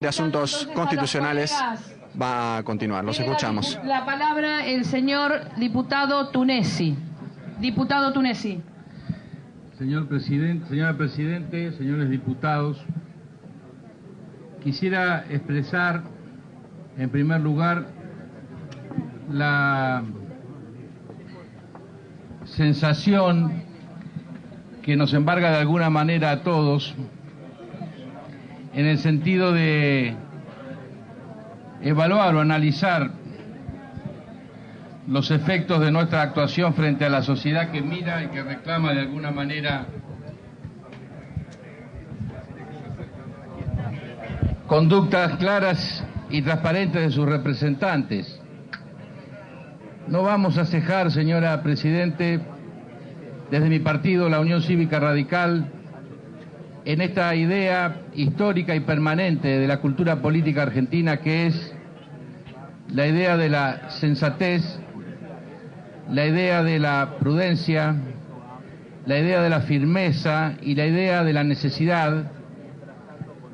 de Asuntos Constitucionales va a continuar. Los escuchamos. La palabra el señor diputado Tunesi. Diputado Tunesi. Señora Presidente, señores diputados, quisiera expresar en primer lugar la sensación que nos embarga de alguna manera a todos, en el sentido de evaluar o analizar los efectos de nuestra actuación frente a la sociedad que mira y que reclama de alguna manera conductas claras y transparentes de sus representantes. No vamos a cejar, señora Presidente, desde mi partido, la Unión Cívica Radical, en esta idea histórica y permanente de la cultura política argentina, que es la idea de la sensatez, la idea de la prudencia, la idea de la firmeza y la idea de la necesidad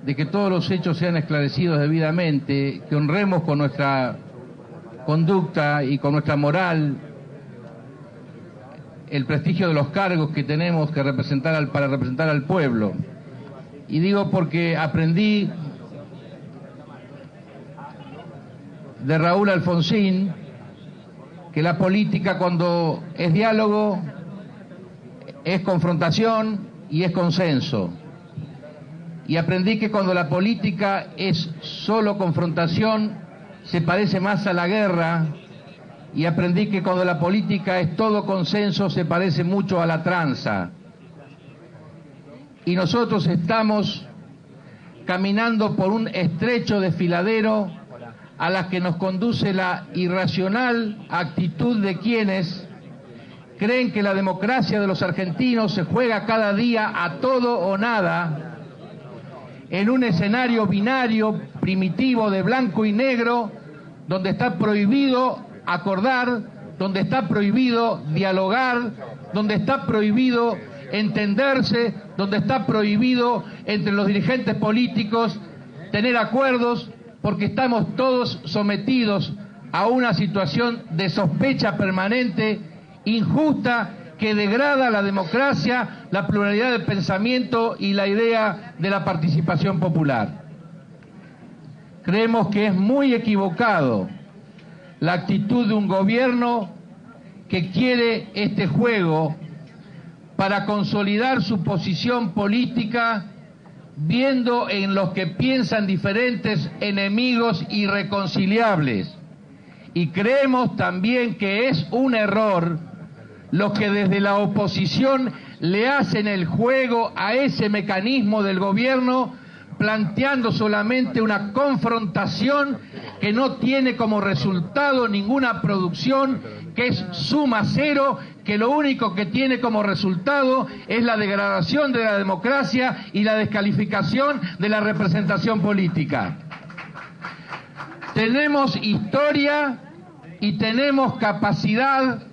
de que todos los hechos sean esclarecidos debidamente, que honremos con nuestra conducta y con nuestra moral el prestigio de los cargos que tenemos que representar para representar al pueblo. Y digo porque aprendí de Raúl Alfonsín que la política, cuando es diálogo, es confrontación y es consenso. Y aprendí que cuando la política es solo confrontación, se parece más a la guerra. Y aprendí que cuando la política es todo consenso, se parece mucho a la tranza. Y nosotros estamos caminando por un estrecho desfiladero a la que nos conduce la irracional actitud de quienes creen que la democracia de los argentinos se juega cada día a todo o nada, en un escenario binario, primitivo, de blanco y negro, donde está prohibido acordar, donde está prohibido dialogar, donde está prohibido entenderse, donde está prohibido entre los dirigentes políticos tener acuerdos, porque estamos todos sometidos a una situación de sospecha permanente, injusta, que degrada la democracia, la pluralidad de pensamiento y la idea de la participación popular. Creemos que es muy equivocado la actitud de un gobierno que quiere este juego para consolidar su posición política, viendo en los que piensan diferentes enemigos irreconciliables. Y creemos también que es un error los que desde la oposición le hacen el juego a ese mecanismo del gobierno, planteando solamente una confrontación que no tiene como resultado ninguna producción, que es suma cero, que lo único que tiene como resultado es la degradación de la democracia y la descalificación de la representación política. Tenemos historia y tenemos capacidad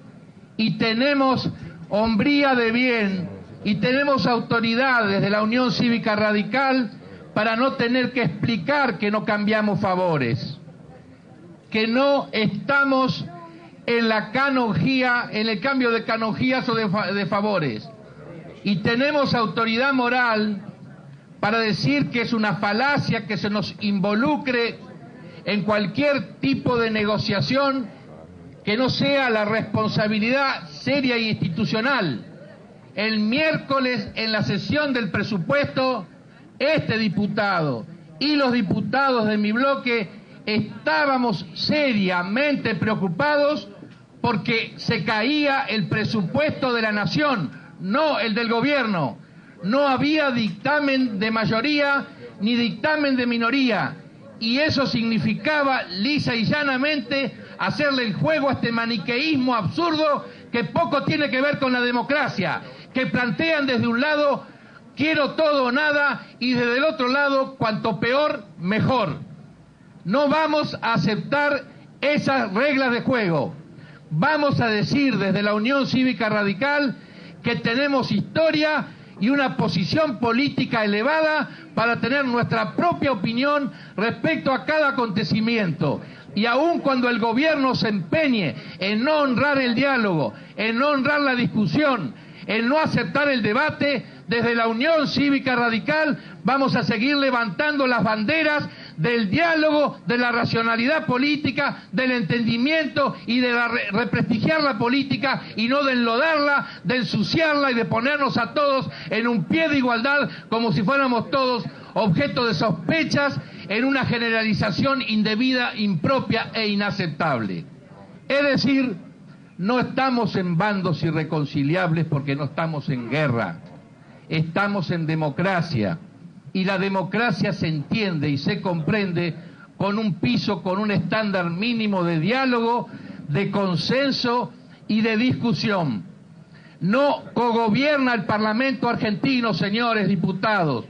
y tenemos hombría de bien y tenemos autoridad desde la Unión Cívica Radical para no tener que explicar que no cambiamos favores, que no estamos en la canonjía, en el cambio de canonjías o de favores. Y tenemos autoridad moral para decir que es una falacia que se nos involucre en cualquier tipo de negociación que no sea la responsabilidad seria e institucional. El miércoles, en la sesión del presupuesto, este diputado y los diputados de mi bloque estábamos seriamente preocupados porque se caía el presupuesto de la nación, no el del gobierno. No había dictamen de mayoría ni dictamen de minoría, y eso significaba lisa y llanamente hacerle el juego a este maniqueísmo absurdo que poco tiene que ver con la democracia, que plantean desde un lado quiero todo o nada y desde el otro lado cuanto peor mejor. No vamos a aceptar esas reglas de juego. Vamos a decir desde la Unión Cívica Radical que tenemos historia y una posición política elevada para tener nuestra propia opinión respecto a cada acontecimiento. Y aun cuando el gobierno se empeñe en no honrar el diálogo, en no honrar la discusión, en no aceptar el debate, desde la Unión Cívica Radical vamos a seguir levantando las banderas del diálogo, de la racionalidad política, del entendimiento y de represtigiar la política y no de enlodarla, de ensuciarla y de ponernos a todos en un pie de igualdad como si fuéramos todos objeto de sospechas en una generalización indebida, impropia e inaceptable. Es decir, no estamos en bandos irreconciliables porque no estamos en guerra, estamos en democracia. Y la democracia se entiende y se comprende con un piso, con un estándar mínimo de diálogo, de consenso y de discusión. No cogobierna el Parlamento argentino, señores diputados,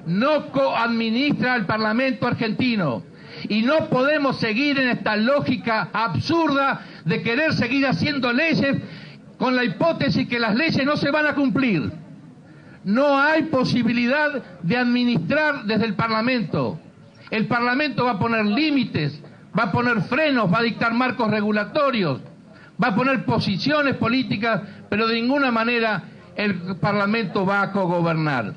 no coadministra el Parlamento argentino. Y no podemos seguir en esta lógica absurda de querer seguir haciendo leyes con la hipótesis que las leyes no se van a cumplir. No hay posibilidad de administrar desde el Parlamento. El Parlamento va a poner límites, va a poner frenos, va a dictar marcos regulatorios, va a poner posiciones políticas, pero de ninguna manera el Parlamento va a cogobernar.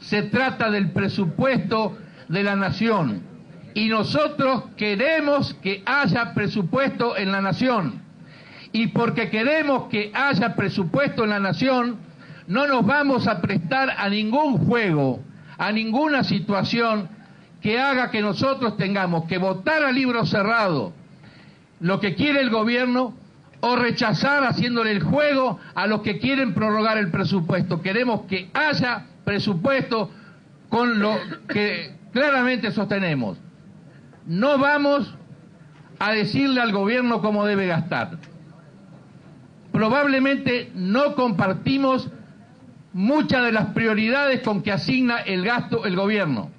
Se trata del presupuesto de la nación y nosotros queremos que haya presupuesto en la nación. Y porque queremos que haya presupuesto en la nación, no nos vamos a prestar a ningún juego, a ninguna situación que haga que nosotros tengamos que votar a libro cerrado lo que quiere el gobierno o rechazar haciéndole el juego a los que quieren prorrogar el presupuesto. Queremos que haya presupuesto con lo que claramente sostenemos. No vamos a decirle al gobierno cómo debe gastar. Probablemente no compartimos muchas de las prioridades con que asigna el gasto el gobierno.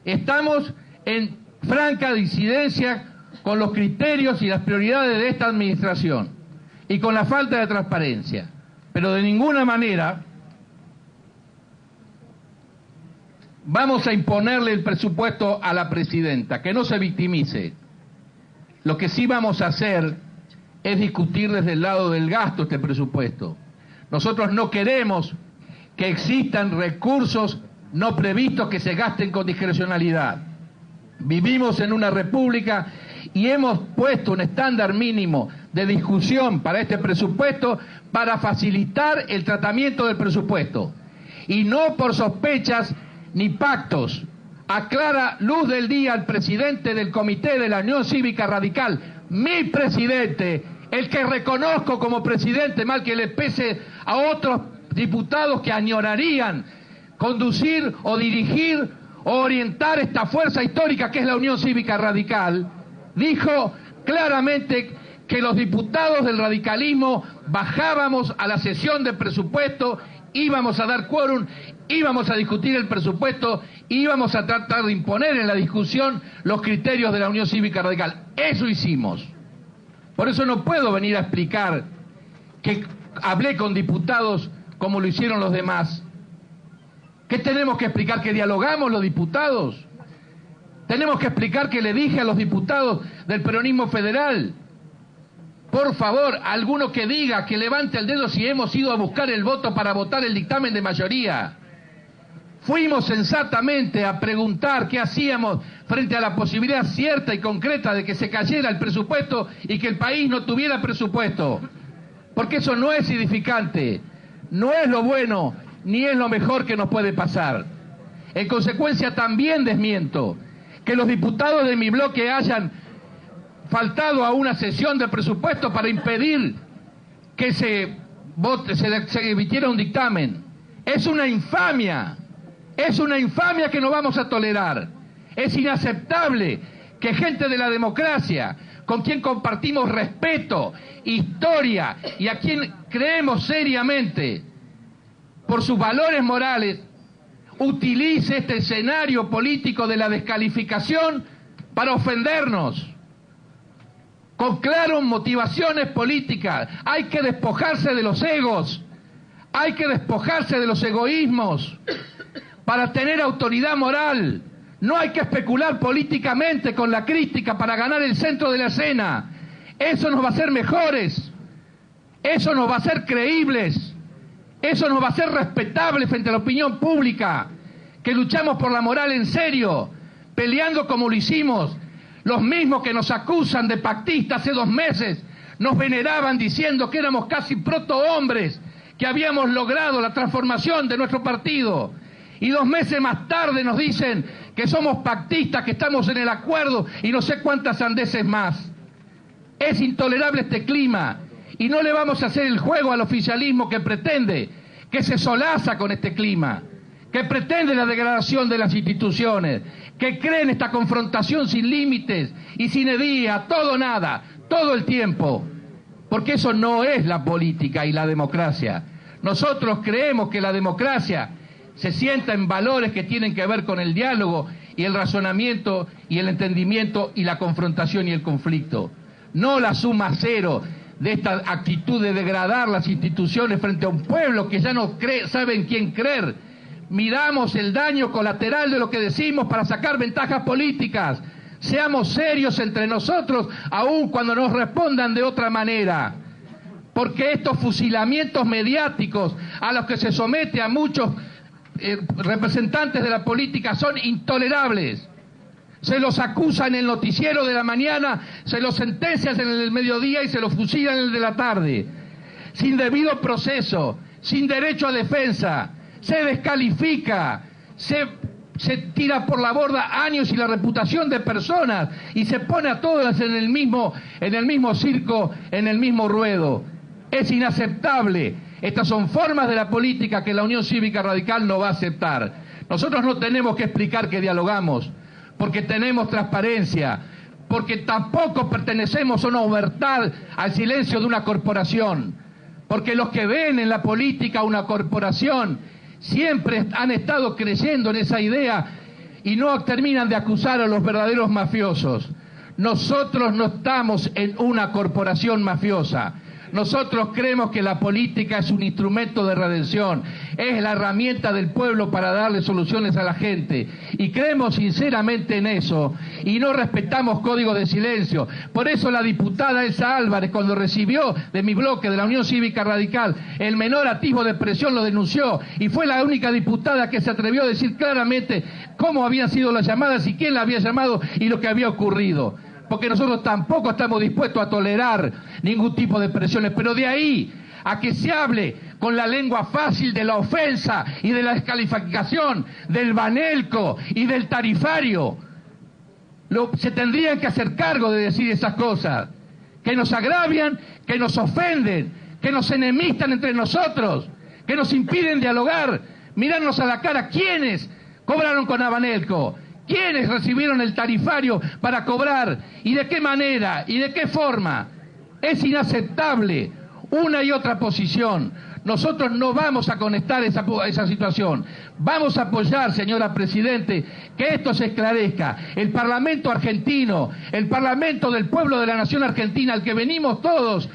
Estamos en franca disidencia con los criterios y las prioridades de esta administración y con la falta de transparencia, pero de ninguna manera vamos a imponerle el presupuesto a la presidenta, que no se victimice. Lo que sí vamos a hacer es discutir desde el lado del gasto este presupuesto. Nosotros no queremos que existan recursos no previstos que se gasten con discrecionalidad. Vivimos en una república y hemos puesto un estándar mínimo de discusión para este presupuesto para facilitar el tratamiento del presupuesto. Y no por sospechas ni pactos. Aclara luz del día al presidente del Comité de la Unión Cívica Radical, mi presidente, el que reconozco como presidente, mal que le pese a otros diputados que añorarían conducir o dirigir o orientar esta fuerza histórica que es la Unión Cívica Radical, dijo claramente que los diputados del radicalismo bajábamos a la sesión de presupuesto, íbamos a dar quórum, íbamos a discutir el presupuesto, íbamos a tratar de imponer en la discusión los criterios de la Unión Cívica Radical. Eso hicimos. Por eso no puedo venir a explicar que hablé con diputados como lo hicieron los demás. ¿Qué tenemos que explicar? ¿Que dialogamos los diputados? Tenemos que explicar que le dije a los diputados del peronismo federal, por favor, alguno que diga, que levante el dedo si hemos ido a buscar el voto para votar el dictamen de mayoría. Fuimos sensatamente a preguntar qué hacíamos frente a la posibilidad cierta y concreta de que se cayera el presupuesto y que el país no tuviera presupuesto. Porque eso no es edificante, no es lo bueno, ni es lo mejor que nos puede pasar. En consecuencia, también desmiento que los diputados de mi bloque hayan faltado a una sesión de presupuesto para impedir que se emitiera un dictamen. Es una infamia que no vamos a tolerar. Es inaceptable que gente de la democracia, con quien compartimos respeto, historia y a quien creemos seriamente por sus valores morales, utilice este escenario político de la descalificación para ofendernos, con claras motivaciones políticas. Hay que despojarse de los egos, Hay que despojarse de los egoísmos para tener autoridad moral. No hay que especular políticamente con la crítica para ganar el centro de la escena. Eso nos va a hacer mejores, eso nos va a hacer creíbles, eso nos va a hacer respetables frente a la opinión pública, que luchamos por la moral en serio, peleando como lo hicimos. Los mismos que nos acusan de pactistas hace 2 meses nos veneraban diciendo que éramos casi protohombres, que habíamos logrado la transformación de nuestro partido. Y 2 meses más tarde nos dicen que somos pactistas, que estamos en el acuerdo y no sé cuántas sandeces más. Es intolerable este clima y no le vamos a hacer el juego al oficialismo que pretende, que se solaza con este clima, que pretende la degradación de las instituciones, que cree en esta confrontación sin límites y sin edía, todo nada, todo el tiempo, porque eso no es la política y la democracia. Nosotros creemos que la democracia se sienta en valores que tienen que ver con el diálogo y el razonamiento y el entendimiento y la confrontación y el conflicto. No la suma cero de esta actitud de degradar las instituciones frente a un pueblo que ya no sabe en quién creer. Miramos el daño colateral de lo que decimos para sacar ventajas políticas. Seamos serios entre nosotros, aun cuando nos respondan de otra manera. Porque estos fusilamientos mediáticos a los que se somete a muchos representantes de la política son intolerables. Se los acusa en el noticiero de la mañana, se los sentencian en el mediodía y se los fusilan en el de la tarde. Sin debido proceso, sin derecho a defensa, se descalifica, se tira por la borda años y la reputación de personas y se pone a todas en el mismo circo, en el mismo ruedo. Es inaceptable. Estas son formas de la política que la Unión Cívica Radical no va a aceptar. Nosotros no tenemos que explicar que dialogamos, porque tenemos transparencia, porque tampoco pertenecemos a una omertad al silencio de una corporación, porque los que ven en la política una corporación siempre han estado creyendo en esa idea y no terminan de acusar a los verdaderos mafiosos. Nosotros no estamos en una corporación mafiosa. Nosotros creemos que la política es un instrumento de redención, es la herramienta del pueblo para darle soluciones a la gente. Y creemos sinceramente en eso, y no respetamos códigos de silencio. Por eso la diputada Elsa Álvarez, cuando recibió de mi bloque, de la Unión Cívica Radical, el menor atisbo de presión, lo denunció, y fue la única diputada que se atrevió a decir claramente cómo habían sido las llamadas y quién la había llamado y lo que había ocurrido. Porque nosotros tampoco estamos dispuestos a tolerar ningún tipo de presiones, pero de ahí a que se hable con la lengua fácil de la ofensa y de la descalificación, del banelco y del tarifario, se tendrían que hacer cargo de decir esas cosas, que nos agravian, que nos ofenden, que nos enemistan entre nosotros, que nos impiden dialogar, mirarnos a la cara. ¿Quiénes cobraron con Abanelco? ¿Quiénes recibieron el tarifario para cobrar? ¿Y de qué manera? ¿Y de qué forma? Es inaceptable una y otra posición. Nosotros no vamos a conectar esa situación. Vamos a apoyar, señora Presidente, que esto se esclarezca. El Parlamento argentino, el Parlamento del pueblo de la nación argentina, al que venimos todos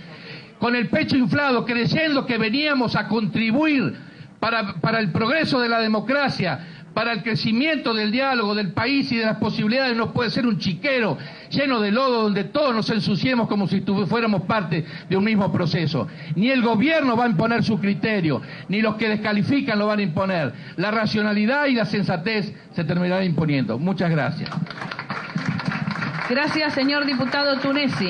con el pecho inflado, creyendo que veníamos a contribuir para el progreso de la democracia, para el crecimiento del diálogo del país y de las posibilidades. No puede ser un chiquero lleno de lodo donde todos nos ensuciemos como si fuéramos parte de un mismo proceso. Ni el gobierno va a imponer su criterio, ni los que descalifican lo van a imponer. La racionalidad y la sensatez se terminarán imponiendo. Muchas gracias. Gracias, señor diputado Tunesi.